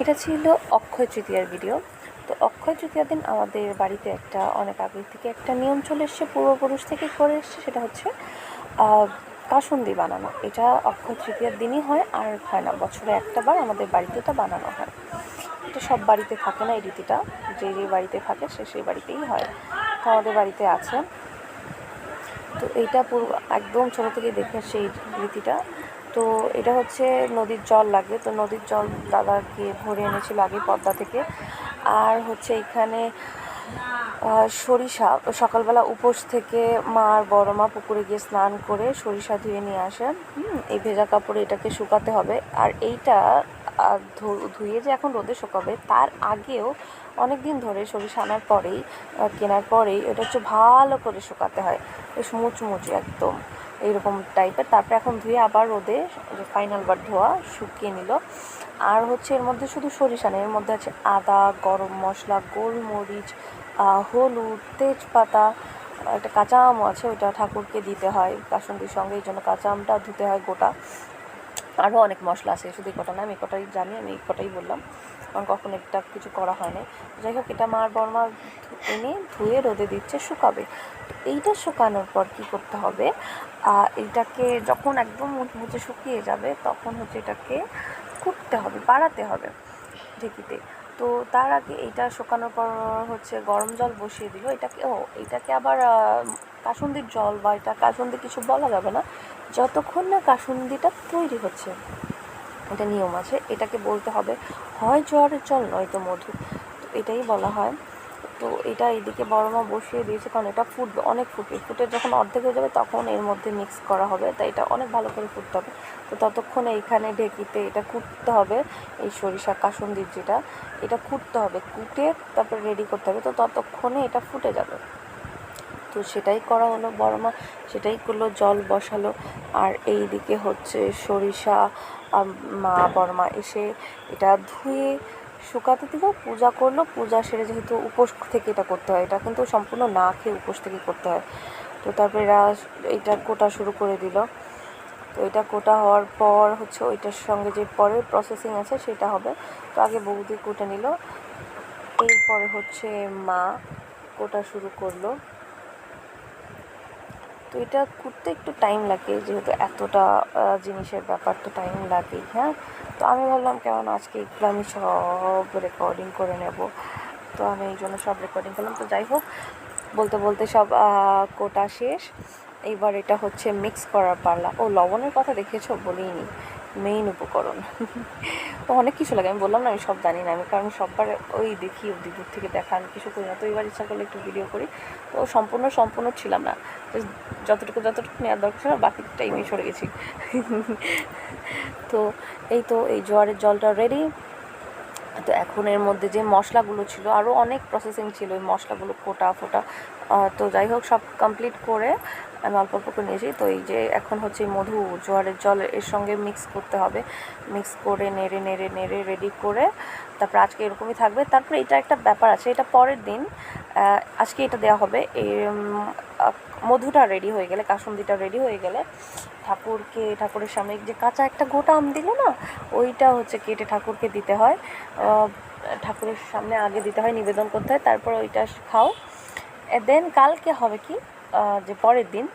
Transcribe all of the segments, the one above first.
এটা ছিল অক্ষয় তৃতীয়ার ভিডিও। তো অক্ষয় তৃতীয়ার দিন আমাদের বাড়িতে একটা অনেক আগে থেকে একটা নিয়ম চলে এসছে, পূর্বপুরুষ থেকে করে এসছে, সেটা হচ্ছে কাসুন্দি বানানো। এটা অক্ষয় তৃতীয়ার দিনই হয়, আর হয় না, বছরে একটা বার আমাদের বাড়িতে এটা বানানো হয়। এটা সব বাড়িতে থাকে না এই রীতিটা, যে যে বাড়িতে থাকে সেই বাড়িতেই হয়। তো আমাদের বাড়িতে আছে। তো এইটা পুরো একদম ছোটো থেকে দেখে সেই রীতিটা। তো এটা হচ্ছে নদীর জল লাগে, তো নদীর জল দাদা গিয়ে ভরে এনেছিল আগে পদ্মা থেকে। আর হচ্ছে এখানে সরিষা, সকালবেলা উপোস থেকে মা আর বড় মা পুকুরে গিয়ে স্নান করে সরিষা ধুয়ে নিয়ে আসে। এই ভেজা কাপড়ে এটাকে শুকাতে হবে। আর এইটা ধুয়ে যে এখন রোদে শুকাবে, তার আগেও অনেক দিন ধরে সরিষা আনার পরেই, কেনার পরেই এটা হচ্ছে ভালো করে শুকাতে হয়, বেশ মুচমুচে একদম এইরকম টাইপের। তারপরে এখন ধুয়ে আবার রোদে ফাইনাল বার ধোয়া শুকিয়ে নিল। আর হচ্ছে এর মধ্যে শুধু সরিষা নেই, এর মধ্যে আছে আদা, গরম মশলা, গোলমরিচ, হলুদ, তেজপাতা, একটা কাঁচা আমও আছে, ওইটা ঠাকুরকে দিতে হয় কাসুন্দির সঙ্গে, এই জন্য কাঁচা আমটা ধুতে হয় গোটা। আরও অনেক মশলা আছে, শুধু এই কটা না, আমি কটাই জানি, আমি এই কটাই বললাম, কারণ কখন এটা কিছু করা হয় না। যাই হোক, এটা মার বড়মা এনে ধুয়ে রোদে দিচ্ছে, শুকাবে। তো এইটা শুকানোর পর কী করতে হবে, এইটাকে যখন একদম মুচমুচে শুকিয়ে যাবে, তখন হচ্ছে এটাকে কুটতে হবে, বাড়াতে হবে ঢেঁকিতে। তো তার আগে এইটা শুকানোর পর হচ্ছে গরম জল বসিয়ে দিল। এইটাকে আবার কাসুন্দির জল বা এটা কাসুন্দি কিছু বলা যাবে না যতক্ষণ না কাসুন্দিটা তৈরি হচ্ছে। এটা নিয়ম আছে, এটাকে বলতে হবে হয় জোয়ারের জল নয়তো মধু, তো এটাই বলা হয়। তো এটা এইদিকে বড় মা বসিয়ে দিয়েছে, কারণ এটা ফুটবে, অনেক ফুটে যখন অর্ধেক হয়ে যাবে তখন এর মধ্যে মিক্স করা হবে, তাই এটা অনেক ভালো করে ফুটতে হবে। তো ততক্ষণে এইখানে ঢেঁকিতে এটা কুটতে হবে, এই সরিষা কাসুন্দির যেটা, এটা কুটতে হবে, কুটে তারপরে রেডি করতে হবে। তো ততক্ষণে এটা ফুটে যাবে। তো সেটাই করা হলো, বড় মা সেটাই করলো, জল বসালো। আর এই দিকে হচ্ছে সরিষা মা বড় মা এসে এটা ধুয়ে শুকাতে দিল, পূজা করলো। পূজা সেরে, যেহেতু উপোস থেকে এটা করতে হয়, এটা কিন্তু সম্পূর্ণ না খেয়ে উপোস থেকে করতে হয়। তো তারপরে এরা এটা কোটা শুরু করে দিল। তো এটা কোটা হওয়ার পর হচ্ছে ওইটার সঙ্গে যে পরের প্রসেসিং আছে সেটা হবে। তো আগে বৌদি কোটে নিল, এরপরে হচ্ছে মা কোটা শুরু করলো। তো এটা করতে একটু টাইম লাগে, যেহেতু এতটা জিনিসের ব্যাপার, তো টাইম লাগেই। হ্যাঁ, তো আমি ভাবলাম কেমন আজকে এগুলো আমি সব রেকর্ডিং করে নেব, তো আমি এই জন্য সব রেকর্ডিং করলাম। তো যাই হোক, বলতে বলতে সব কোটা শেষ। এইবার এটা হচ্ছে মিক্স করার পালা। ও, লবণের কথা দেখেছো, বলিনি, মেইন উপকরণ। তো অনেক কিছু লাগে, আমি বললাম না আমি সব জানি না, আমি কারণ সববার ওই দেখি অব্দি, দূর থেকে দেখা, আমি কিছু করি না। তো এবার ইচ্ছা করলে একটু ভিডিও করি। তো সম্পূর্ণ ছিলাম না, যতটুকু নেওয়ার দরকার ছিল, বাকিটা এমনি সরে গেছি। তো এই জোয়ারের জলটা রেডি। তো এখন এর মধ্যে যে মশলাগুলো ছিল, আরও অনেক প্রসেসিং ছিল ওই মশলাগুলো ফোটা। তো যাই হোক, সব কমপ্লিট করে আমি অল্প অল্প করে নিয়েছি। তো এই যে এখন হচ্ছে মধু, জোয়ারের জল এর সঙ্গে মিক্স করতে হবে, মিক্স করে নেড়ে রেডি করে তারপর আজকে এরকমই থাকবে। তারপরে এটা একটা ব্যাপার আছে, এটা পরের দিন, আজকে এটা দেওয়া হবে। এই মধুটা রেডি হয়ে গেলে, কাসুন্দিটা রেডি হয়ে গেলে, ঠাকুরের সামনে যে কাঁচা একটা গোটা আম দিল না, ওইটা হচ্ছে কেটে ঠাকুরকে দিতে হয়, ঠাকুরের সামনে আগে দিতে হয়, নিবেদন করতে হয়, তারপর ওইটা খাও। দেন কালকে হবে কি, যে পরের দিন,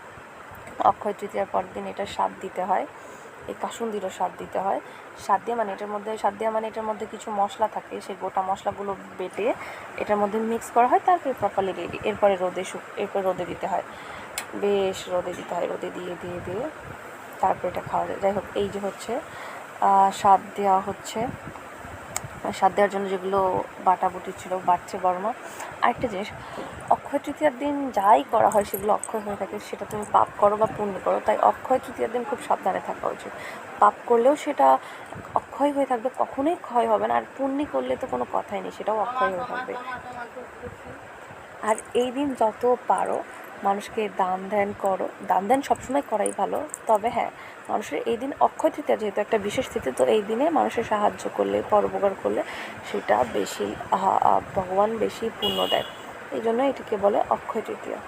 অক্ষয় তৃতীয়ার পরের দিন এটা স্বাদ দিতে হয়, এই কাসুন্দিরও স্বাদ দিতে হয়। স্বাদ দেওয়া মানে এটার মধ্যে কিছু মশলা থাকে, সেই গোটা মশলাগুলো বেটে এটার মধ্যে মিক্স করা হয়, তারপরে প্রপারলি রেডি। এরপরে রোদে দিতে হয়, বেশ রোদে দিতে হয়, রোদে দিয়ে তারপর এটা খাওয়া যায়। যাই হোক, এই যে হচ্ছে স্বাদ দেওয়ার জন্য যেগুলো বাটাবুটি ছিল বাটছে বর্মা। আরেকটা জিনিস, অক্ষয় তৃতীয়ার দিন যাই করা হয় সেগুলো অক্ষয় হয়ে থাকে, সেটা তুমি পাপ করো বা পুণ্য করো, তাই অক্ষয় তৃতীয়ার দিন খুব সাবধানে থাকা উচিত। পাপ করলেও সেটা অক্ষয় হয়ে থাকবে, কখনোই ক্ষয় হবে না, আর পুণ্য করলে তো কোনো কথাই নেই, সেটাও অক্ষয় হয়ে থাকবে। আর এই দিন যত পারো মানুষকে দান ধ্যান সবসময় করাই ভালো। তবে হ্যাঁ, মানুষের এই দিন অক্ষয় তৃতীয়া যেহেতু একটা বিশেষ তিথি, তো এই দিনে মানুষের সাহায্য করলে, পরোপকার করলে সেটা বেশি ভগবান বেশি পুণ্য দেয়, এই জন্য এটিকে বলে অক্ষয় তৃতীয়া।